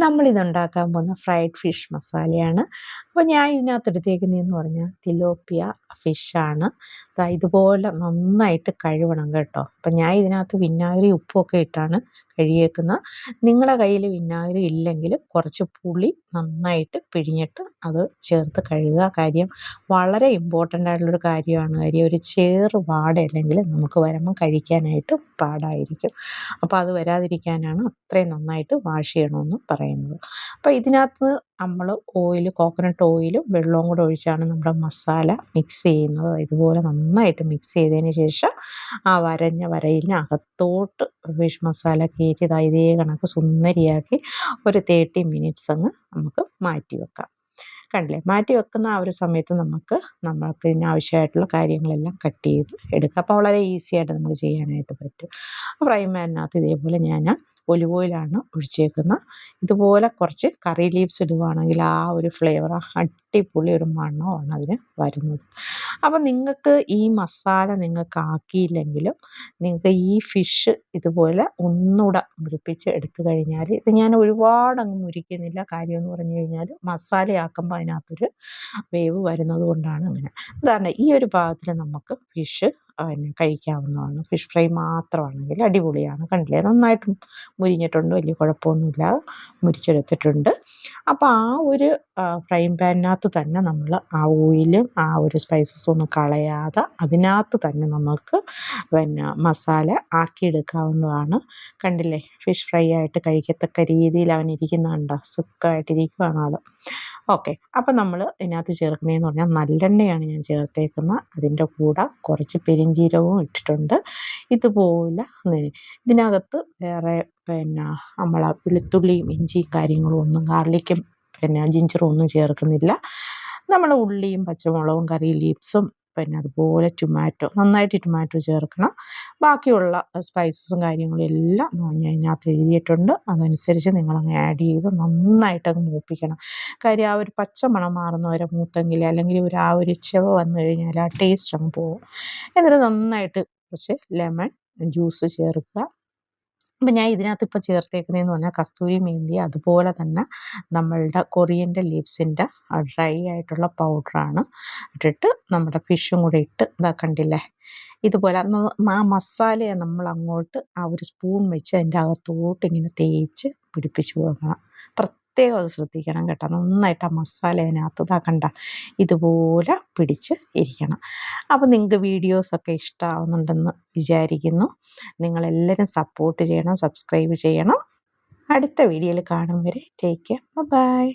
നമ്മളിതുണ്ടാക്കാൻ പോകുന്ന fried fish മസാലയാണ്. അപ്പോൾ ഞാൻ ഇതിനകത്ത് എടുത്തേക്കുന്നതെന്ന് പറഞ്ഞാൽ തിലോപ്പിയ ഫിഷാണ്. ഇതുപോലെ നന്നായിട്ട് കഴുകണം കേട്ടോ. അപ്പം ഞാൻ ഇതിനകത്ത് വിനാഗിരി ഉപ്പൊക്കെ ഇട്ടാണ് കഴുകിയേക്കുന്നത്. നിങ്ങളുടെ കയ്യിൽ വിനാഗിരി ഇല്ലെങ്കിൽ കുറച്ച് പുളി നന്നായിട്ട് പിഴിഞ്ഞിട്ട് അത് ചേർത്ത് കഴുകുക. കാര്യം വളരെ ഇമ്പോർട്ടൻ്റ് ആയിട്ടുള്ളൊരു കാര്യമാണ്. കാര്യം ഒരു ചേറ് വാടയില്ലെങ്കിൽ നമുക്ക് വരുമ്പം കഴിക്കാനായിട്ട് പാടായിരിക്കും. അപ്പോൾ അത് വരാതിരിക്കാനാണ് അത്രയും നന്നായിട്ട് വാഷ് ചെയ്യണമെന്ന് പറയുന്നത്. അപ്പോൾ ഇതിനകത്ത് നമ്മൾ കോക്കനട്ട് ഓയിലും വെള്ളവും കൂടെ ഒഴിച്ചാണ് നമ്മുടെ മസാല മിക്സ് ചെയ്യുന്നത്. ഇതുപോലെ നന്നായിട്ട് മിക്സ് ചെയ്തതിന് ശേഷം ആ വരഞ്ഞ വരയിലിനകത്തോട്ട് ഫിഷ് മസാല കയറ്റി ഇതേ കണക്ക് സുന്ദരിയാക്കി ഒരു 30 മിനിറ്റ്സ് അങ്ങ് നമുക്ക് മാറ്റി വെക്കാം. കണ്ടില്ലേ, മാറ്റി വെക്കുന്ന ആ ഒരു സമയത്ത് നമ്മൾക്ക് ഇതിനാവശ്യമായിട്ടുള്ള കാര്യങ്ങളെല്ലാം കട്ട് ചെയ്ത് എടുക്കാം. അപ്പോൾ വളരെ ഈസി ആയിട്ട് നമുക്ക് ചെയ്യാനായിട്ട് പറ്റും. ഫ്രൈ പാനിനകത്ത് ഇതേപോലെ ഞാൻ ഒലിവ് ഓയിലാണ് ഒഴിച്ചേക്കുന്നത്. ഇതുപോലെ കുറച്ച് കറി ലീവ്സ് ഇടുകയാണെങ്കിൽ ആ ഒരു ഫ്ലേവർ അടിപൊളി ഒരു മണമാണ് അതിന് വരുന്നത്. അപ്പം നിങ്ങൾക്ക് ഈ മസാല നിങ്ങൾക്ക് ആക്കിയില്ലെങ്കിലും നിങ്ങൾക്ക് ഈ ഫിഷ് ഇതുപോലെ ഒന്നുകൂടെ മുരിപ്പിച്ച് എടുത്തു കഴിഞ്ഞാൽ, ഇത് ഞാൻ ഒരുപാട് അങ്ങ് മുരിക്കുന്നില്ല. കാര്യമെന്ന് പറഞ്ഞു കഴിഞ്ഞാൽ മസാലയാക്കുമ്പോൾ അതിനകത്തൊരു വേവ് വരുന്നത് കൊണ്ടാണ് അങ്ങനെ. ഇതാണ് ഈ ഒരു ഭാഗത്തിൽ നമുക്ക് ഫിഷ് കഴിക്കാവുന്നതാണ്. ഫിഷ് ഫ്രൈ മാത്രമാണെങ്കിൽ അടിപൊളിയാണ്. കണ്ടില്ലേ, നന്നായിട്ട് മുരിഞ്ഞിട്ടുണ്ട്, വലിയ കുഴപ്പമൊന്നുമില്ലാതെ മുരിച്ചെടുത്തിട്ടുണ്ട്. അപ്പോൾ ആ ഒരു ഫ്രൈ പാനിനകത്ത് തന്നെ നമ്മൾ ആ ഓയിലും ആ ഒരു സ്പൈസസും ഒന്നും കളയാതെ അതിനകത്ത് തന്നെ നമുക്ക് മസാല ആക്കിയെടുക്കാവുന്നതാണ്. കണ്ടില്ലേ, ഫിഷ് ഫ്രൈ ആയിട്ട് കഴിക്കത്തക്ക രീതിയിൽ അവൻ ഇരിക്കുന്നുണ്ടോ, സുഖമായിട്ടിരിക്കുകയാണ് ആൾ. ഓക്കെ, അപ്പം നമ്മൾ ഇതിനകത്ത് ചേർക്കുന്നതെന്ന് പറഞ്ഞാൽ നല്ലെണ്ണയാണ് ഞാൻ ചേർത്തേക്കുന്നത്. അതിൻ്റെ കൂടെ കുറച്ച് പെരുംജീരകവും ഇട്ടിട്ടുണ്ട്. ഇതുപോലെ ഇതിനകത്ത് വേറെ നമ്മൾ വെളുത്തുള്ളിയും ഇഞ്ചിയും കാര്യങ്ങളും ഒന്നും, ഗാർലിക്കും ജിഞ്ചറും ഒന്നും ചേർക്കുന്നില്ല. നമ്മൾ ഉള്ളിയും പച്ചമുളകും കറി ലീവ്സും അതുപോലെ നന്നായിട്ട് ടൊമാറ്റോ ചേർക്കണം. ബാക്കിയുള്ള സ്പൈസസും കാര്യങ്ങളും എല്ലാം ഞാൻ ഇതിനകത്ത് എഴുതിയിട്ടുണ്ട്. അതനുസരിച്ച് നിങ്ങളങ്ങ് ആഡ് ചെയ്ത് നന്നായിട്ടങ്ങ് മൂപ്പിക്കണം. കാര്യം ആ ഒരു പച്ച മണം മാറുന്നവരെ മൂത്തെങ്കിൽ, അല്ലെങ്കിൽ ആ ഒരു ചെവ വന്നു കഴിഞ്ഞാൽ ആ ടേസ്റ്റ് അങ്ങ് പോകും. എന്നിട്ട് നന്നായിട്ട് കുറച്ച് ലെമൺ ജ്യൂസ് ചേർക്കുക. അപ്പം ഞാൻ ഇതിനകത്ത് ഇപ്പോൾ ചേർത്തേക്കുന്നതെന്ന് പറഞ്ഞാൽ കസ്തൂരി മേന്തി, അതുപോലെ തന്നെ നമ്മളുടെ കൊറിയൻഡർ ലീവ്സിൻ്റെ ഡ്രൈ ആയിട്ടുള്ള പൗഡറാണ് ഇട്ടിട്ട് നമ്മുടെ ഫിഷും കൂടെ ഇട്ട് കണ്ടില്ലേ, ഇതുപോലെ ആ മസാലയെ നമ്മൾ അങ്ങോട്ട് ആ ഒരു സ്പൂൺ വെച്ച് അതിൻ്റെ അകത്തോട്ട് ഇങ്ങനെ തേച്ച് പിടിപ്പിച്ച് കൊടുക്കണം. പ്രത്യേകം അത് ശ്രദ്ധിക്കണം കേട്ടോ. നന്നായിട്ട് ആ മസാല അതിനകത്ത് കണ്ട ഇതുപോലെ പിടിച്ച് ഇരിക്കണം. അപ്പോൾ നിങ്ങൾക്ക് വീഡിയോസൊക്കെ ഇഷ്ടമാവുന്നുണ്ടെന്ന് വിചാരിക്കുന്നു. നിങ്ങളെല്ലാവരും സപ്പോർട്ട് ചെയ്യണം, സബ്സ്ക്രൈബ് ചെയ്യണം. അടുത്ത വീഡിയോയിൽ കാണും വരെ ടേക്ക് കെയർ, ബൈ.